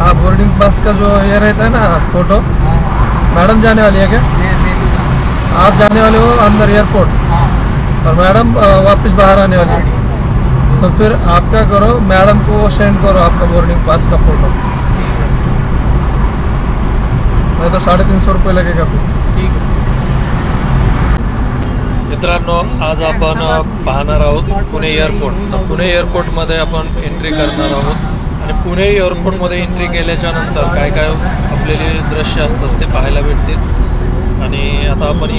हाँ, boarding pass का जो ये रहता है ना फोटो, मैडम जाने वाली है क्या? आप जाने वाले हो अंदर एयरपोर्ट और मैडम वापस बाहर आने वाली है। तो फिर आप क्या करो, मैडम को सेंड करो आपका बोर्डिंग पास का फोटो। नहीं तो 350 रुपये लगेगा फिर। ठीक है मित्रांनो, आज आपण पाहणार आहोत पुणे एअरपोर्ट। तर पुणे एअरपोर्टमध्ये आपण एंट्री करणार आहोत आणि पुणे एअरपोर्टमध्ये एंट्री केल्याच्या नंतर काय काय आपल्याला दृश्य असतात ते पाहायला भेटतील। आणि आता आपण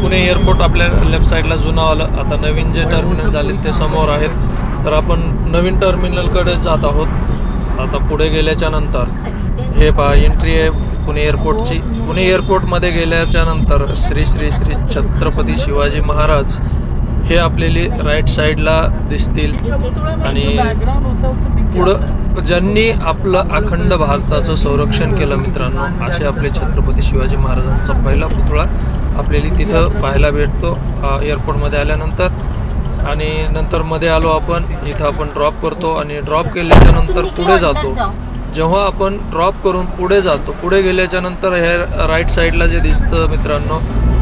पुणे एअरपोर्ट आपल्या लेफ्ट साईडला जुनं आलं, आता नवीन जे टर्मिनल झाले ते समोर आहेत। तर आपण नवीन टर्मिनलकडे जात आहोत। आता पुढे गेल्याच्या नंतर हे पहा एंट्री आहे पुणे एअरपोर्टची। पुणे एअरपोर्टमध्ये गेल्याच्या नंतर श्री श्री श्री छत्रपती शिवाजी महाराज हे आपल्याला राईट साईडला दिसतील। आणि पुढं ज्यांनी आपलं अखंड भारताचं संरक्षण केलं मित्रांनो, असे आपले छत्रपती शिवाजी महाराजांचा पहिला पुतळा आपल्याला तिथं पाहायला भेटतो एअरपोर्टमध्ये आल्यानंतर। आणि नंतर मध्ये आलो आपण, इथं आपण ड्रॉप करतो आणि ड्रॉप केल्याच्या नंतर पुढे जातो। जेव्हा आपण ड्रॉप करून पुढे जातो, पुढे गेल्याच्या नंतर हे राईट साईडला जे दिसतं मित्रांनो,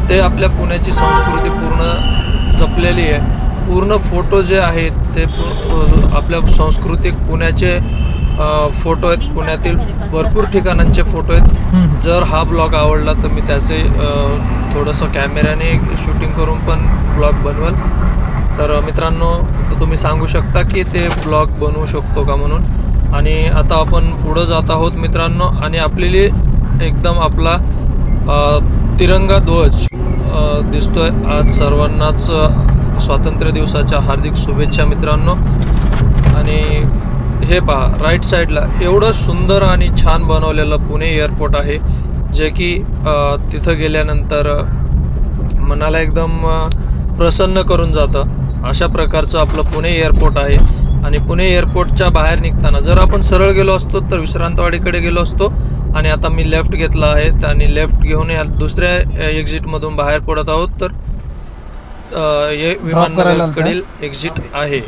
ते आपल्या पुण्याची संस्कृती पूर्ण जपलेली आहे। पूर्ण फोटो जे आहेत ते आपल्या सांस्कृतिक पुण्याचे फोटो आहेत, पुण्यातील भरपूर ठिकाणांचे फोटो आहेत। जर हा ब्लॉग आवडला तर मी त्याचे थोडंसं कॅमेऱ्याने शूटिंग करून पण ब्लॉग बनवेल। तर मित्रांनो, तर तुम्ही सांगू शकता की ते ब्लॉग बनवू शकतो का म्हणून। आणि आता आपण पुढं जात आहोत मित्रांनो, आणि आपल्याला एकदम आपला तिरंगा ध्वज दिसतोय। आज सर्वांनाच स्वातंत्र्य दिवसाच्या हार्दिक शुभेच्छा मित्रांनो। आणि हे पहा राईट साईडला एवढं सुंदर आणि छान बनवलेलं पुणे एअरपोर्ट आहे, जे की तिथं गेल्यानंतर मनाला एकदम प्रसन्न करून जातं। अशा प्रकारचं आपलं पुणे एअरपोर्ट आहे। आणि पुणे एअरपोर्टच्या बाहेर निघताना जर आपण सरळ गेलो असतो तर विश्रांतवाडीकडे गेलो असतो, आणि आता मी लेफ्ट घेतला आहे आणि लेफ्ट घेऊन या दुसऱ्या एक्झिटमधून बाहेर पडत आहोत। तर हे विमाननगरकडील एक्झिट आहे।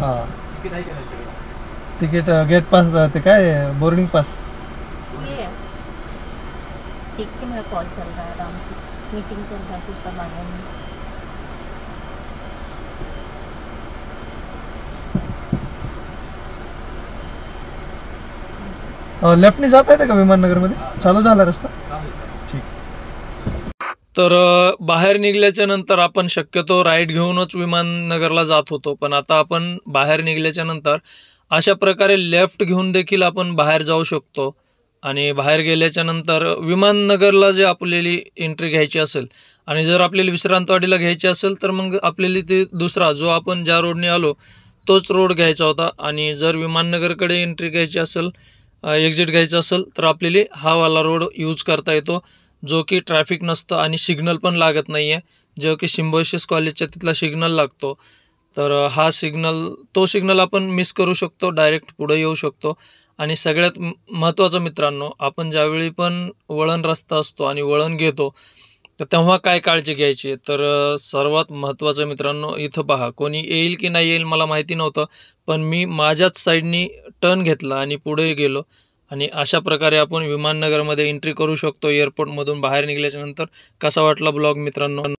तिकीट गेट पास ते काय बोर्डिंग पास। ये ठीक है, मेरा कॉल चल रहा है, आराम से मीटिंग चल रहा है, कुछ सब आने में। लेफ्टने जाता येते का विमाननगरमध्ये? चालू झाला रस्ता? ठीक। तर बाहेर निघल्याच्या नंतर आपण शक्यतो राईट घेऊनच विमाननगरला जात होतो, पण आता आपण बाहेर निघल्याच्या नंतर अशा प्रकारे लेफ्ट घेऊन देखील आपण बाहेर जाऊ शकतो। आणि बाहेर गेल्याच्या नंतर विमाननगरला जे आपल्याला एंट्री घ्यायची असेल आणि जर आपल्याला विश्रांतवाडीला घ्यायची असेल तर मग आपल्याला ते दुसरा जो आपण ज्या रोडने आलो तोच रोड घ्यायचा होता। आणि जर विमाननगरकडे एंट्री घ्यायची असेल, एक्झिट घ्यायचं असेल तर आपल्याला हा वाला रोड यूज करता येतो, जो की ट्रॅफिक नसतं आणि सिग्नल पण लागत नाही आहे, जो की सिम्बायोसिस कॉलेजच्या तिथला सिग्नल लागतो। तर हा तो सिग्नल आपण मिस करू शकतो, डायरेक्ट पुढे येऊ शकतो। आणि सगळ्यात महत्त्वाचं मित्रांनो, आपण ज्यावेळी पण वळण रस्ता असतो आणि वळण घेतो तर तेव्हा काय काळजी घ्यायची, तर सर्वात महत्त्वाचं मित्रांनो, इथं पहा कोणी येईल की नाही येईल मला माहिती नव्हतं, पण मी माझ्याच साईडनी टर्न घेतला आणि पुढे गेलो। आणि अशा प्रकारे आपण विमाननगरमध्ये एंट्री करू शकतो एअरपोर्टमधून बाहेर निघाल्याच्या नंतर। कसा वाटला ब्लॉग मित्रांनो?